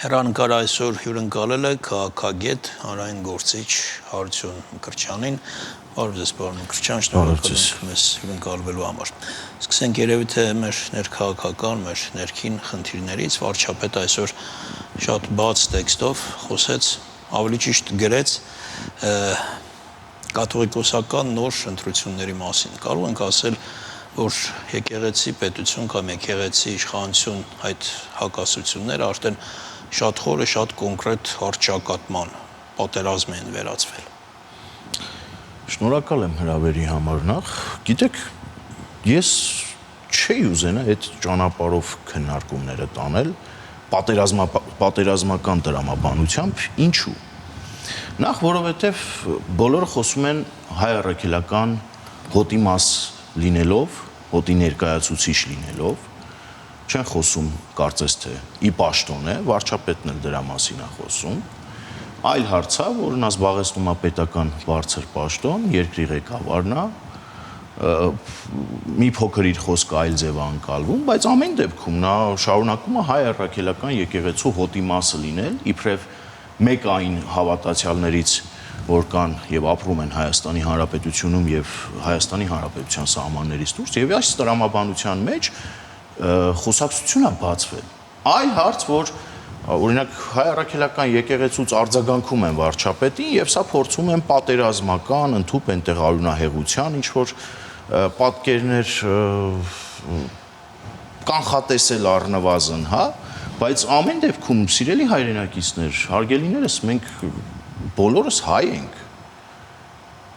Հեռանկար այսօր հյուրընկալել է քաղաքագետ, հանրային գործիչ Հարություն Մկրտչյանին։ Բարև ձեզ, պարոն Մկրտչյան, շնորհակալ ենք մեզ հյուրընկալվելու համար։ Սկսենք երևի թե մեր ներքաղաքական, մեր ներքին խնդիրներից։ Վարչապետը այսօր շատ բաց տեքստով խոսեց, ավելի ճիշտ գրեց կաթողիկոսական նոր ընտրությունների մասին։ Կարող ենք ասել, որ եկեղեցի պետություն կամ եկեղեցի իշխանություն այդ հակասությունները արդեն շատ խորը, շատ կոնկրետ հռչակատման պատերազմ են վերածվել։ Շնորհակալ եմ հրավերի համար նախ։ Գիտեք, ես չէի ուզենա այդ ճանապարհով քննարկումները տանել պատերազմական դրամաբանությամբ, ինչու։ Նախ որովհետև բոլորը խոսում են հայ առաքելական հոտի մաս լինելով, հոտի ներկայացուցիչ լինելով, չեն խոսում կարծես թե ի պաշտոն է, վարչապետն էլ դրա մասին է խոսում, այլ հարց է, որն զբաղեցնում է պետական բարձր պաշտոն, երկրի ղեկավարն է, մի փոքր իր խոսքը այլ ձև է անցալվում, բայց ամեն դեպքում նա շարունակում է հայ առաքելական եկեղեցու հոտի մասը լինել, իբրև մեկ այն հավատացյալներից, որ կան եւ ապրում են Հայաստանի Հանրապետությունում եւ Հայաստանի Հանրապետության սահմաններից դուրս, եւ այս տրամաբանության մեջ խոսակցություն է բացվել։ Այլ հարց, որ օրինակ հայ առաքելական եկեղեցուց արձագանքում են վարչապետին եւ սա փորձում են պատերազմական, ընդհուպ այնտեղ արունահեղության ինչ որ պատկերներ կանխատեսել առնվազն, հա, բայց ամեն դեպքում սիրելի հայրենակիցներ, հարգելիներս, մենք բոլորս հայ ենք։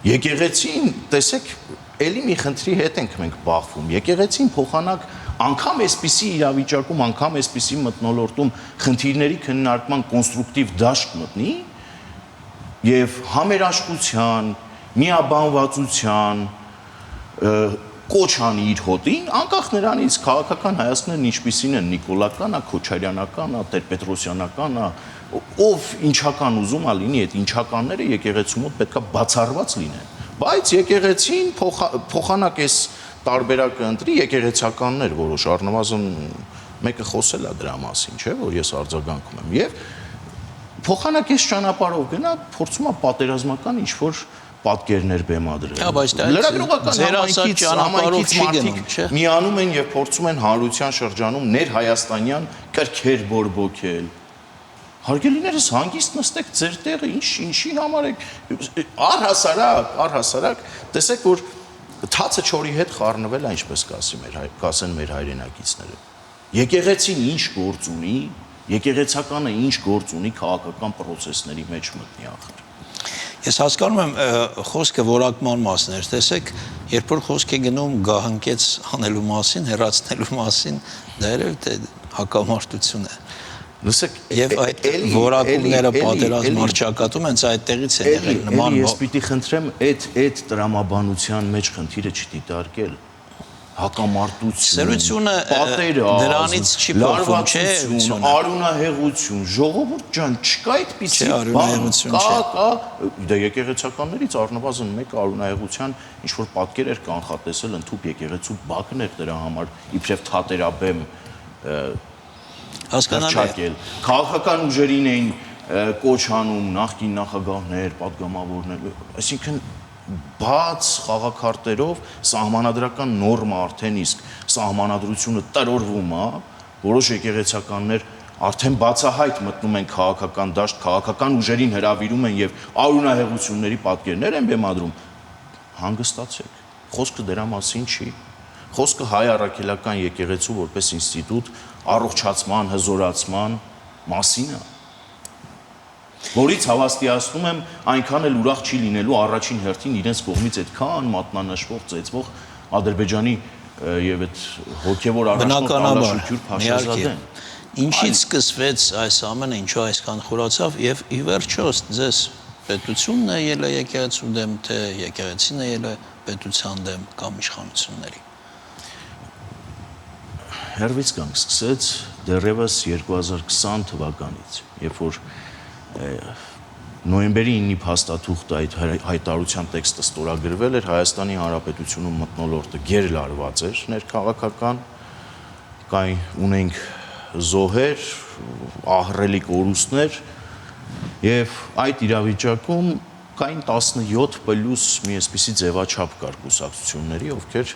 Եկեղեցին, տեսեք, էլի մի խնդրի հետ ենք մենք բախվում։ Եկեղեցին փոխանակ անգամ այսպիսի իրավիճակում, անգամ այսպիսի մթնոլորտում խնդիրների քննարկման կոնստրուկտիվ դաշտ մտնի եւ համերաշխության, միաբանվածության կոչ անի իր հոտին, անկախ նրանից քաղաքական հայացքներն ինչպիսին են, նիկոլական, քոչարյանական, տեր-պետրոսյանական, ով ինչական ուզում է լինի, այդ ինչականները եկեղեցու մոտ պետքա բացառված լինեն, բայց եկեղեցին փոխանակ այս տարբերակը ընտրի եկեղեցականներ որոշ, առնվազն մեկը խոսել է դրա մասին, չէ, որ ես արձագանքում եմ, եւ փոխանակ այս ճանապարհով գնա, փորձում է պատերազմական ինչ-որ պատկերներ բեմադրել։ Լրագրողական համայնքից մարդիկ միանում են եւ փորձում են հանրության շրջանում ներհայաստանյան կրքեր բորբոքել։ Հարգելիներս, հանգիստ նստեք ձեր տեղը, ինչի համար եք առհասարակ, տեսեք, որ թացը չորի հետ խառնվել է, ինչպես կասեն մեր հայրենակիցները։ Եկեղեցին ինչ գործ ունի, եկեղեցականը ինչ գործ ունի քաղաքական process-ների մեջ մտնի ախր։ Ես հասկանում եմ խոսքը որակման մասն էր, տեսեք, երբ որ խոսք է գնում գահանքեց անելու մասին, հեռացնելու մասին, դա երևի թե հակամարտություն է։ Լսեք, եւ այդ որակումները պատերազմ հռչակատում հենց այդտեղից են եղել նման։ Ես պիտի խնդրեմ այդ տրամաբանության մեջ խնդիրը չդիտարկել։ Հակամարտություն, դրանից չի փոխվում, չէ, արունահեղություն, ժողովուրդ ջան, չկա այդպիսի արունահեղություն, կա, դա եկեղեցականներից առնվազն մեկ արունահեղության ինչ որ պատկեր էր կանխատեսել ընդհուպ եկեղեցու բակն էր դրա համար իբրև թատերաբեմ հասկանալի։ Քաղաքական ուժերին էին կոչ անում նախկին նախագահներ, պատգամավորներ, այսինքն բաց խաղաքարտերով սահմանադրական նորմա արդեն իսկ սահմանադրությունը տրորվում է, որոշ եկեղեցականներ արդեն բացահայտ մտնում են քաղաքական դաշտ, քաղաքական ուժերին հրավիրում են եւ արունահեղությունների պատկերներ են բեմադրում, հանգստացեք, խոսքը դրա մասին չի, խոսքը հայ առաքելական եկեղեցու որպես ինստիտուտ առողջացման, հզորացման մասին է, որից հավաստիացնում եմ այնքան էլ ուրախ չի լինելու առաջին հերթին իրենց կողմից այդքան մատնանշվող, ծեծվող Ադրբեջանի եւ այդ հոգեվոր առաջնորդ Փաշազադեն։ Ինչից սկսվեց այս ամենը, ինչու այսքան խորացավ եւ ի վերջո ձեզ պետությունն է ելը եկեղեցու դեմ, թե եկեղեցին է ելը պետության դեմ կամ իշխանությունների։ Հերվից կանգ սկսեց դեռևս 2020 թվականից, երբ որ նոյեմբերի 9-ի փաստաթուղթը այդ հայտարարության տեքստը ստորագրվել էր, Հայաստանի Հանրապետությունում մթնոլորտը գերլարված էր ներքաղաքական, կային ունենք զոհեր, ահռելի կորուստներ եւ այդ իրավիճակում կային 17 պլյուս մի այսպիսի ձևաչափ կար կուսակցությունների, ովքեր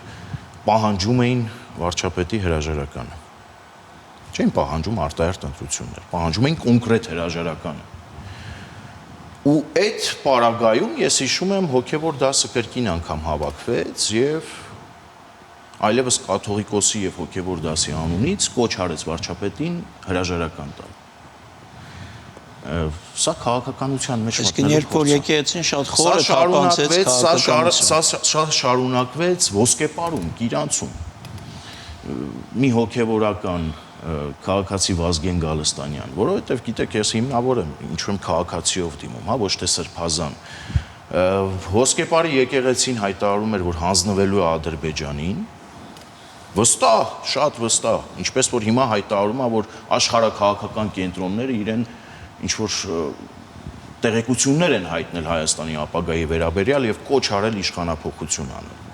պահանջում էին վարչապետի հրաժարականը։ Չէին պահանջում արտահերթ ընտրություններ, պահանջում էին կոնկրետ հրաժարականը։ Ու այդ պարագայում ես հիշում եմ հոգևոր դասը կրկին անգամ հավաքվեց եւ այլևս կաթողիկոսի եւ հոգևոր դասի անունից կոչ արեց վարչապետին հրաժարական տալ։ Սա քաղաքականության մեջ մտնելու երբ որ եկեղեցին շատ խորը թափանցեց սա շարունակվեց ոսկեպարում, Կիրանցում։ Մի հոգևորական քաղաքացի Վազգեն Գալստանյան, որովհետև գիտեք, ես հիմնավոր եմ ինչ-որ քաղաքացիով դիմում, հա, ոչ թե սրբազան։ Ոսկեպարի եկեղեցին հայտարարում էր, որ հանձնվելու է Ադրբեջանին։ Վստահ, շատ վստահ, ինչպես որ հիմա հայտարարում է, որ աշխարհաքաղաքական կենտրոնները իրեն ինչ-որ տեղեկություններ են հայտնել Հայաստանի ապագայի վերաբերյալ եւ կոչ արել իշխանափոխություն անել։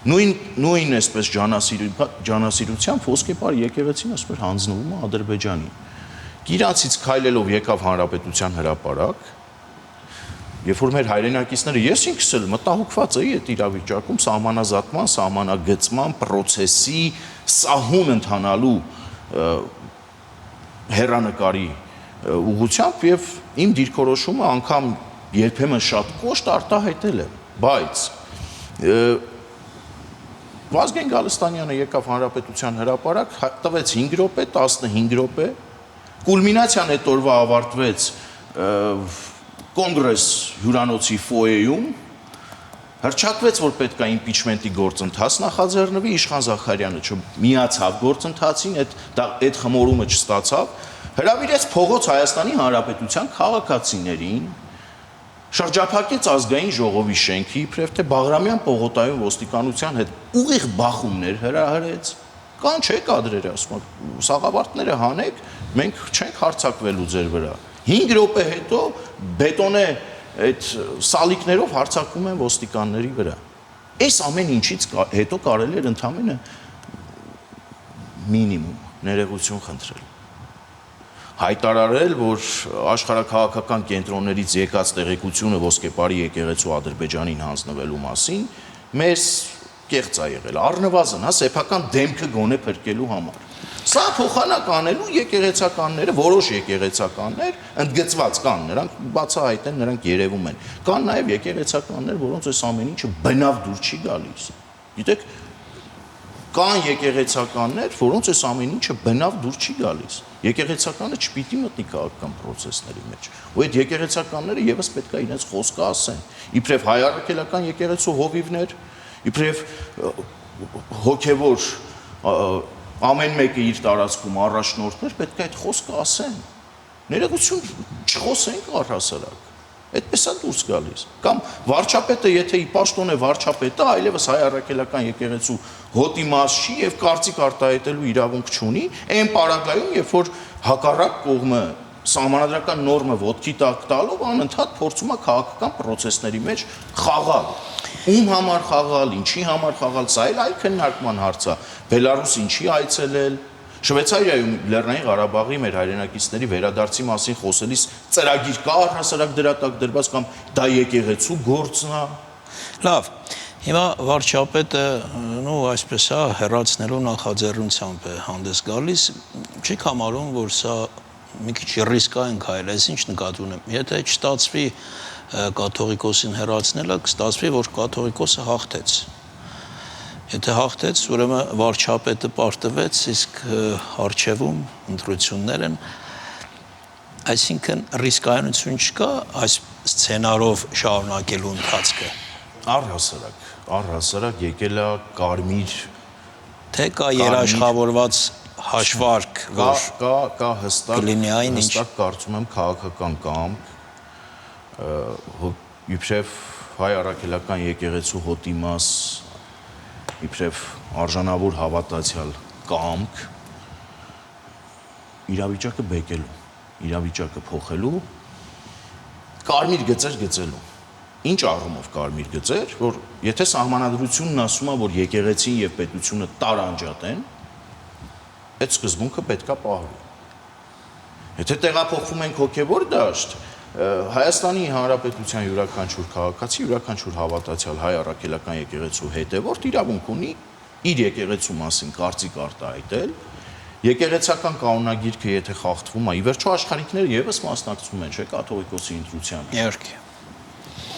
Նույն այսպես ջանասիրությամբ ոսկեպար եկեղեցին ասում էր հանձնվում է Ադրբեջանին։ Կիրանցից քայլելով եկավ Հանրապետության հրապարակ, երբ որ մեր հայրենակիցները ես ինքս էլ մտահոգված էի այդ իրավիճակում սահմանազատման, սահմանագծման process-ի սահուն ընթանալու հեռանկարի ուղղությամբ եւ իմ դիրքորոշումը անգամ երբեմն շատ կոշտ արտահայտել եմ, բայց Վազգեն Գալստանյանը եկավ Հանրապետության հրապարակ, տվեց 5 րոպե, 15 րոպե, կուլմինացիան այդ օրվա ավարտվեց կոնգրես հյուրանոցի ֆոյեում, հռչակվեց, որ պետք է իմպիչմենտի գործընթաց նախաձեռնվի, Իշխան Զախարյանը չմիացավ գործընթացին, այդ խմորումը չստացավ, հրավիրեց փողոց Հայաստանի Հանրապետության քաղաքացիներին, շրջափակեց ազգային ժողովի շենքի, իբրև թե Բաղրամյան պողոտայում ոստիկանության հետ ուղիղ բախումներ հրահրեց, կան չէ կադրերը, ասում եմ, սաղավարտները հանեք, մենք չենք հարձակվելու ձեր վրա։ 5 րոպե հետո բետոնե այդ սալիկներով հարձակվում են ոստիկանների վրա։ Այս ամեն ինչից հետո կարելի էր ընդամենը մինիմում ներողություն խնդրել։ Հայտարարել, որ աշխարհաքաղաքական կենտրոններից եկած տեղեկությունը ոսկեպարի եկեղեցու Ադրբեջանին հանձնվելու մասին մեզ կեղծ է եղել, առնվազն, հա, սեփական դեմքը գոնե փրկելու համար։ Սա փոխանակ անելու եկեղեցականները, որոշ եկեղեցականներ ընդգծված կան, նրանք բացահայտ են, նրանք երևում են։ Կան նաև եկեղեցականներ, որոնց այս ամեն ինչը բնավ դուր չի գալիս։ Գիտեք, կան եկեղեցականներ, որոնց այս ամեն ինչը բնավ դուր չի գալիս։ Եկեղեցականը չպիտի մտնի քաղաքական process-ների մեջ։ Ու այդ եկեղեցականները եւս պետք է իրենց խոսքը ասեն։ Իբրև հայ առաքելական եկեղեցու հովիվներ, իբրև հոգևոր ամեն մեկը իր տարածքում առաջնորդներ պետք է այդ խոսքը ասեն։ Ներողություն չխոսենք առհասարակ։ Այդպես է դուրս գալիս։ Կամ վարչապետը, եթե ի պաշտոն է վարչապետը, այլևս հայ առաքելական եկեղեցու հոտի մաս չի եւ կարծիք արտահայտելու իրավունք չունի, այն պարագայում, երբ որ հակառակ կողմը սահմանադրական նորմը ոտքի տակ տալով անընդհատ փորձում է քաղաքական process-ների մեջ խաղալ։ Ում համար խաղալ, ինչի համար խաղալ, սա էլ այլ քննարկման հարց է։ Բելարուս ինչի այցելել, Շվեյցարիայում Լեռնային Ղարաբաղի մեր հայրենակիցների վերադարձի մասին խոսելիս ծրագիր կա առհասարակ դրա տակ դրված կամ դա եկեղեցու գործն է։ Լավ, հիմա վարչապետը, նո այսպես է, հեռացնելու նախաձեռնությամբ է հանդես գալիս, չեք համարում, որ սա մի քիչ ռիսկային քայլ է, ինչ նկատի ունեմ։ Եթե չստացվի կաթողիկոսին հեռացնելը, կստացվի, որ կաթողիկոսը հաղթեց։ Եթե հաղթեց, ուրեմն վարչապետը պարտվեց, իսկ արչևում ընտրություններ են, այսինքն ռիսկայնություն չկա այս սցենարով շարունակելու ընթացքը։ Առհասարակ եկել է կարմիր, թե կա երաշխավորված հաշվարկ, որ կա հստակ կարծում եմ քաղաքական կամք, իբրև հայ առաքելական եկեղեցու հոտի մաս, իբրև արժանավոր հավատացյալ կամք իրավիճակը բեկելու, իրավիճակը փոխելու, կարմիր գծեր գծելու։ Ինչ առումով կարմիր գծեր, որ եթե սահմանադրությունն ասում է, որ եկեղեցին եւ պետությունը տարանջատ են, այդ սկզբունքը պետքա պահվի։ Եթե տեղափոխվում ենք հոգևոր դաշտ, Հայաստանի Հանրապետության յուրաքանչյուր քաղաքացի, յուրաքանչյուր հավատացյալ հայ առաքելական եկեղեցու հետևորդ իրավունք ունի իր եկեղեցու մասին կարծիք արտահայտել, եկեղեցական կանոնագիրքը եթե խախտվում է, ի վերջո աշխարհիկները եւս մասնակցում են, չէ՞, կաթողիկոսի ընտրությանը։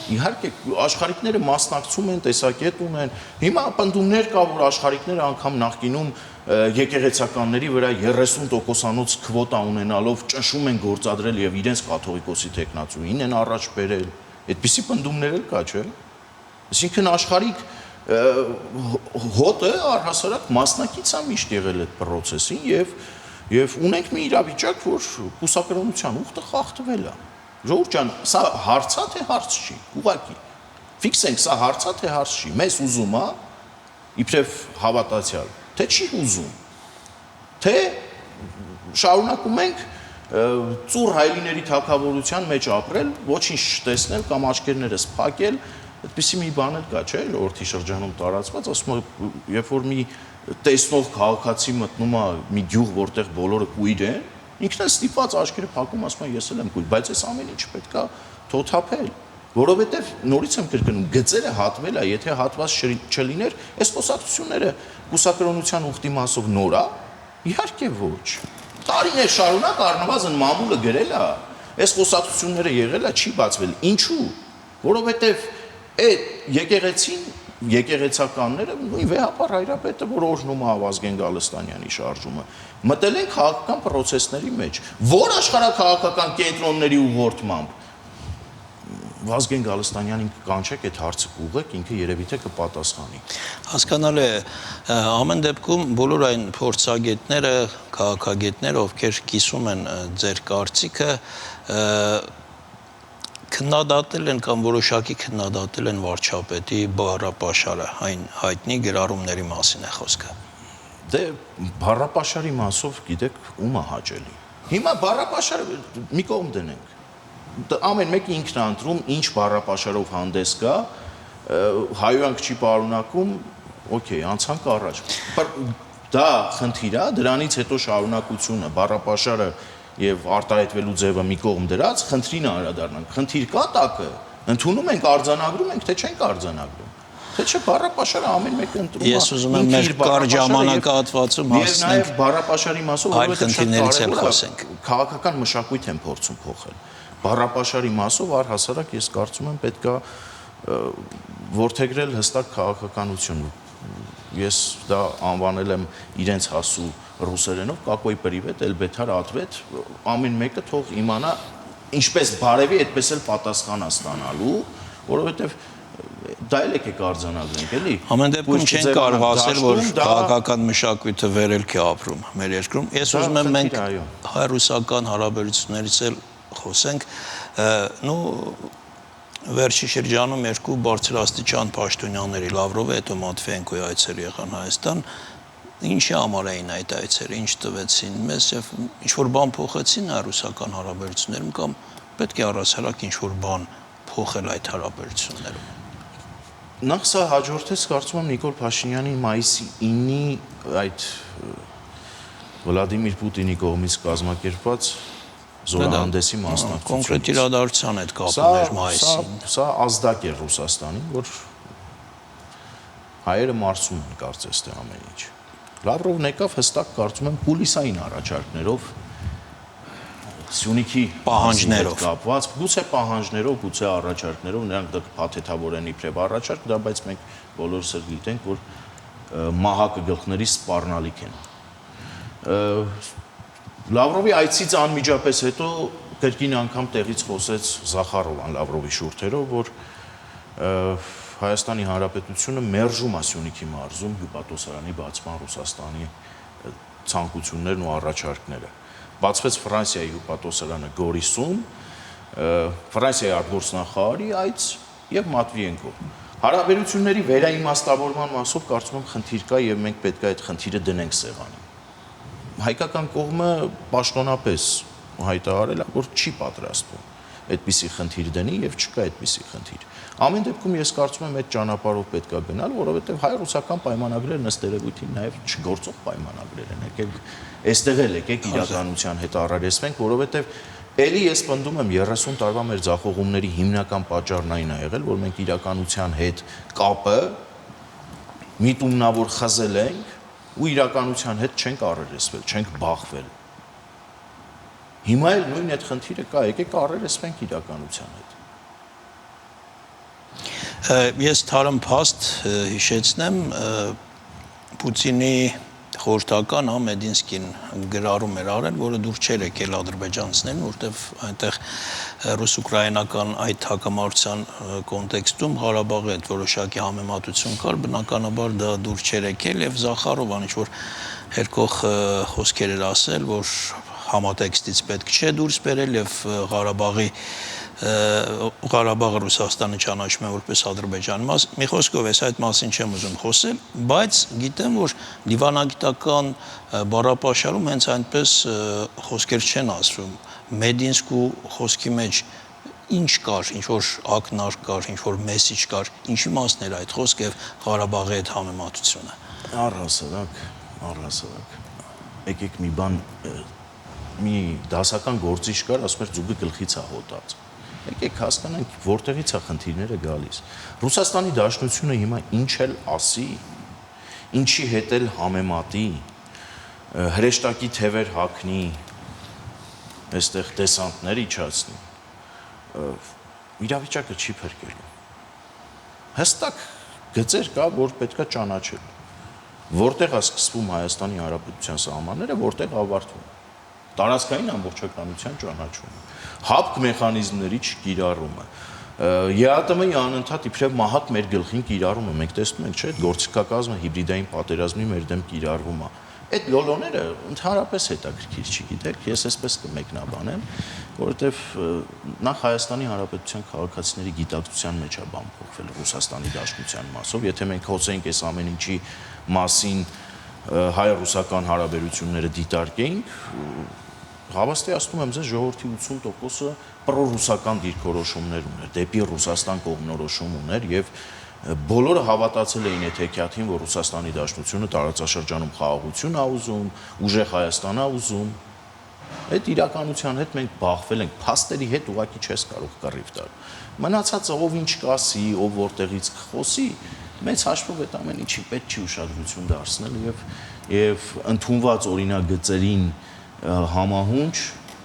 Իհարկե, աշխարհիկները մասնակցում են, տեսակետ ունեն։ Հիմա պնդումներ կա, որ աշխարհիկները անգամ նախկինում եկեղեցականների վրա 30%-անոց քվոտա ունենալով ճնշում են գործադրել եւ իրենց կաթողիկոսի տեխնացուին են առաջ բերել։ Այդպիսի պնդումներ էլ կա, չէ՞։ Այսինքն աշխարհիկ հոտը առհասարակ մասնակից է միշտ եղել այդ process-ին եւ ունենք մի իրավիճակ, որ կուսակրոնության ուխտը խախտվել է։ Ժողովուրդ ջան, սա հարց է թե հարց չի, ուղղակի։ Ֆիքսենք, սա հարց է թե հարց չի։ Մեզ ուզում է իբրև հավատացյալ, թե չի ուզում։ Թե շարունակում ենք ծուռ հայլիների թագավորության մեջ ապրել, ոչինչ չտեսնել կամ աչքերներս փակել, այդպիսի մի բան էլ կա, չէ՞, ժողովրդի շրջանում տարածված, ասում է, երբ որ մի տեսնող քաղաքացի մտնում է մի գյուղ, որտեղ բոլորը կույր են, ինքն էլ ստիպված աչքերը փակում, ասում է, ես էլ եմ կույր, բայց այս ամեն ինչ պետք է թոթափել, որովհետև նորից եմ կրկնում, գծերը հատվել է, եթե հատված չլիներ, այս խոսակցությունները կուսակրոնության ուխտի մասով նոր է, իհարկե ոչ։ Տարիներ շարունակ առնվազն մամուլը գրել է, այս խոսակցությունները եղել է, չի բացվել։ Ինչու՞։ Որովհետև այդ եկեղեցին, եկեղեցականները, նույն վեհապար հայրապետը, որ օրհնում է Վազգեն Գալստանյանի շարժումը, մտել են քաղաքական process-ների մեջ, որ աշխարհաքաղաքական կենտրոնների ուղղորդմամբ Վազգեն Գալստանյանին կանչեք, այդ հարցը կուղեք, ինքը երևի թե կպատասխանի։ Հասկանալի է, ամեն դեպքում բոլոր այն փորձագետները, քաղաքագետները, ովքեր կիսում են ձեր կարծիքը, քննադատել են կամ որոշակի քննադատել են վարչապետի բառապաշարը, այն հայտնի գրառումների մասին է խոսքը։ Դե բառապաշարի մասով գիտեք ում է հաճելի։ Հիմա բառապաշարը մի կողմ դնենք։ Ամեն մեկը ինքն է ընտրում, ինչ բառապաշարով հանդես գա, հայոյանք չի պարունակում, օքեյ, անցանք առաջ։ Դա խնդիր է, դրանից հետո շարունակությունը, բառապաշարը եւ արտահայտվելու ձևը մի կողմ դրած, խնդրին անդրադառնանք։ Խնդիր կա տակը, ընդունում ենք, արձանագրում ենք, թե չենք արձանագրում։ Թե չէ բառապաշարը ամեն մեկը ընտրում է։ Ես ուզում եմ մեր կարճ ժամանակահատվածում հասնենք բառապաշարի մասով, այլ խնդիրներից էլ խոսենք։ Քաղաքական մշակույթ են փորձում փոխել։ Բառապաշարի մասով առհասարակ ես կարծում եմ պետքա որդեգրել հստակ քաղաքականություն։ Ես դա անվանել եմ իրենց հասու ռուսերենով какой привет, эльбетар ответ, ամեն մեկը թող իմանա ինչպես բարևի, այդպես էլ պատասխան ստանալու, որովհետև դա էլ եկեք արձանագրենք, էլի։ Ամեն դեպքում չեն կարող ասել, որ քաղաքական մշակույթը վերելք է ապրում մեր երկրում։ Ես ուզում եմ մենք հայ-ռուսական հարաբերություններից էլ խոսենք, վերջի շրջանում երկու բարձրաստիճան պաշտոնյաների Լավրովը, հետո Մատվիենկոյի այցեր եղան Հայաստան, ինչի համար էին այդ այցերը, ինչ տվեցին մեզ եւ ինչ որ բան փոխեցին հայ-ռուսական հարաբերություններում կամ պետք է առասարակ ինչ որ բան փոխել այդ հարաբերություններում։ Նախ սա հաջորդեց, կարծում եմ Նիկոլ Փաշինյանի մայիսի 9-ի այդ Վլադիմիր Պուտինի կողմից կազմակերպված զորահանդեսի մասնակցությունից։ Կոնկրետ իրադարձության հետ կապում էր մայիսին։ Սա ազդակ էր Ռուսաստանին, որ հայերը մարսում են կարծես թե ամեն ինչ։ Լավրովն եկավ հստակ կարծում եմ կուլիսային առաջարկներով Սյունիքի պահանջներով կապված, գուցե պահանջներով, գուցե առաջարկներով, նրանք դա փաթեթավորեն իբրև առաջարկ, դա բայց մենք բոլորս էլ գիտենք, որ մահակը գլխների սպառնալիք են։ Լավրովի այցից անմիջապես հետո կրկին անգամ տեղից խոսեց Զախարովան Լավրովի շուրթերով, որ Հայաստանի Հանրապետությունը մերժում է Սյունիքի մարզում հյուպատոսարանի բացման Ռուսաստանի ցանկություններն ու առաջարկները։ Բացվեց Ֆրանսիայի հյուպատոսարանը Գորիսում, Ֆրանսիայի արտգործնախարարի այց եւ Մատվիենկո։ Հարաբերությունների վերաիմաստավորման մասով կարծում եմ խնդիր կա եւ մենք պետք է այդ խնդիրը դնենք սեղանին։ Հայկական կողմը պաշտոնապես հայտարարել է, որ չի պատրաստվում։ այդպիսի խնդիր դնի եւ չկա այդպիսի խնդիր։ Ամեն դեպքում ես կարծում եմ այդ ճանապարհով պետք է գնալ, որովհետեւ հայ-ռուսական պայմանագրերն ըստ երևույթին նաեւ չգործող պայմանագրեր են։ Եկեք այստեղ էլ եկեք իրականության հետ առերեսվենք, որովհետեւ Էլի ես պնդում եմ 30 տարվա մեր ձախողումների հիմնական պատճառն այն է եղել, որ մենք իրականության հետ կապը միտումնավոր խզել ենք ու իրականության հետ չենք առերեսվել, չենք բախվել։ Հիմա էլ նույն այդ խնդիրը կա, եկեք առերեսվենք իրականության հետ։ Ես թարմ փաստ հիշեցնեմ Պուտինի խորհրդական Մեդինսկին գրառում էր արել, որը դուր չէր եկել ադրբեջանցիներին, որտեղ այնտեղ ռուս-ուկրաինական այդ հակամարտության կոնտեքստում Ղարաբաղի հետ որոշակի համեմատություն կար, բնականաբար դա դուր չէր եկել եւ Զախարովան ինչ-որ երկող խոսքեր էր ասել, որ համատեքստից պետք չէ դուրս բերել եւ Ղարաբաղը Ռուսաստանը ճանաչում է որպես Ադրբեջանի մաս։ Մի խոսքով ես այդ մասին չեմ ուզում խոսել, բայց գիտեմ, որ դիվանագիտական բառապաշարում հենց այնպես խոսքեր չեն ասվում։ Մեդինսկու խոսքի մեջ ինչ կար, ինչ որ ակնարկ կար, ինչ որ մեսիջ կար, ինչի մասն էր այդ խոսքը եւ Ղարաբաղի հետ համեմատությունը։ Առհասարակ։ Եկեք մի բան մի դասական գործիչ կար, ասում էր ձուկը գլխից է հոտած։ Եկեք հասկանանք որտեղից է խնդիրները գալիս։ Ռուսաստանի Դաշնությունը հիմա ինչ էլ ասի, ինչի հետ էլ համեմատի, հրեշտակի թևեր հագնի, այստեղ դեսանտներ իջացնի, իրավիճակը չի փրկելու։ Հստակ գծեր կա, որ պետքա ճանաչել։ Որտեղ է սկսվում Հայաստանի Հանրապետության սահմանները, որտեղ ավարտվում։ Տարածքային ամբողջականության ճանաչումը, հապկ մեխանիզմների չկիրառումը, ԵԱՏՄ-ի անընդհատ իբրև մահակ մեր գլխին կիրառումը, մենք տեսնում ենք, չէ՞, այդ գործիքակազմը հիբրիդային պատերազմի մեր դեմ կիրառվում է։ Այդ լոլոները ընդհանրապես հետաքրքիր չի, գիտեք, ես այսպես կմեկնաբանեմ, որովհետև նախ Հայաստանի Հանրապետության քաղաքացիների գիտակցության մեջ է բան փոխվել Ռուսաստանի Դաշնության մասով, եթե մենք խոսենք այս ամեն ինչի մասին հայ-ռուսական հարաբերությունները դիտարկենք, հավաստիացնում եմ ձեզ ժողովրդի 80%-ը պրոռուսական դիրքորոշումներ ուներ, դեպի Ռուսաստան կողմնորոշում ուներ եւ բոլորը հավատացել էին այդ հեքիաթին, որ Ռուսաստանի Դաշնությունը տարածաշրջանում խաղաղություն է ուզում, ուժեղ Հայաստան է ուզում։ Այդ իրականության հետ մենք բախվել ենք, փաստերի հետ ուղղակի չես կարող կռիվ տալ։ Մնացածը ով ինչ կասի, ով որտեղից կխոսի, մեծ հաշվով այդ ամեն ինչի պետք չի ուշադրություն դարձնել եւ ընդունված օրինագծերին համահունչ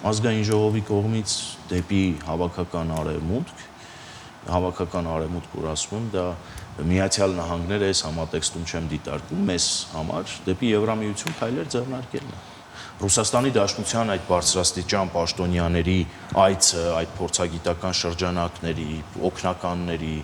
ազգային ժողովի կողմից դեպի հավաքական արևմուտք, որ ասում եմ, դա Միացյալ Նահանգները այս համատեքստում չեմ դիտարկում, մեզ համար դեպի Եվրամիություն քայլեր ձեռնարկելն է։ Ռուսաստանի Դաշնության այդ բարձրաստիճան պաշտոնյաների այցը, այդ փորձագիտական շրջանակների, օգնականների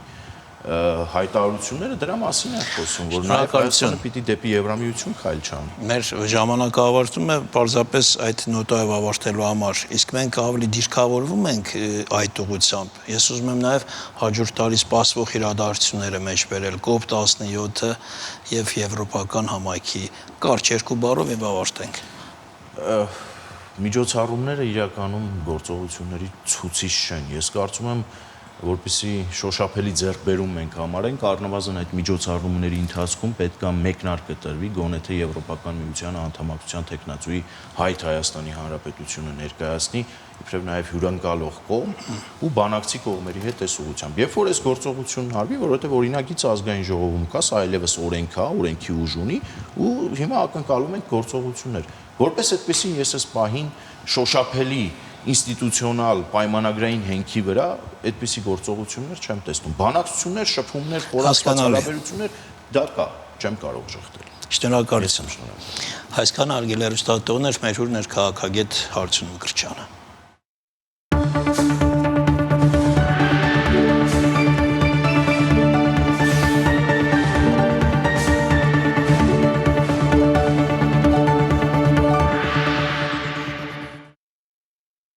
հայտարարությունները դրա մասին են խոսում, որ նաև Հայաստանը պիտի դեպի Եվրամիություն քայլ չանի։ Մեր ժամանակը ավարտվում է պարզապես այդ նոտայով ավարտելու համար, իսկ մենք ավելի դիրքավորվում ենք այդ ուղղությամբ։ Ես ուզում եմ նաև հաջորդ տարի սպասվող իրադարձությունները մեջ բերել, COP17-ը եւ եվրոպական համայնքի կարճ երկու բառով եւ ավարտենք։ Միջոցառումները իրականում գործողությունների ցուցիչ չեն։ Ես կարծում եմ, որպեսզի շոշափելի ձեռքբերում մենք համարենք, առնվազն այդ միջոցառումների ընթացքում պետք է մեկնարկը տրվի, գոնե թե Եվրոպական միության անդամակցության տեխնացուի հայտ Հայաստանի Հանրապետությունը ներկայացնի, իբրև նաև հյուրընկալող կողմ ու բանակցի կողմերի հետ այս ուղղությամբ։ Երբ որ այս գործողությունն արվի, որովհետև օրինագիծը ազգային ժողովում կա, սա այլևս օրենք է, օրենքի ուժ ունի, ու հիմա ակնկալում ենք գործողություններ։ Որպես այդպեսին ես այս պահին շոշափելի ինստիտուցիոնալ պայմանագրային հենքի վրա այդպիսի գործողություններ չեմ տեսնում։ Բանակցություններ, շփումներ, խորացված հարաբերություններ դա կա, չեմ կարող շղթել։ Շնորհակալություն։ Այսքան արգելերուստատողներ մեր հյուրն էր քաղաքագետ Հարություն Մկրտչյանը։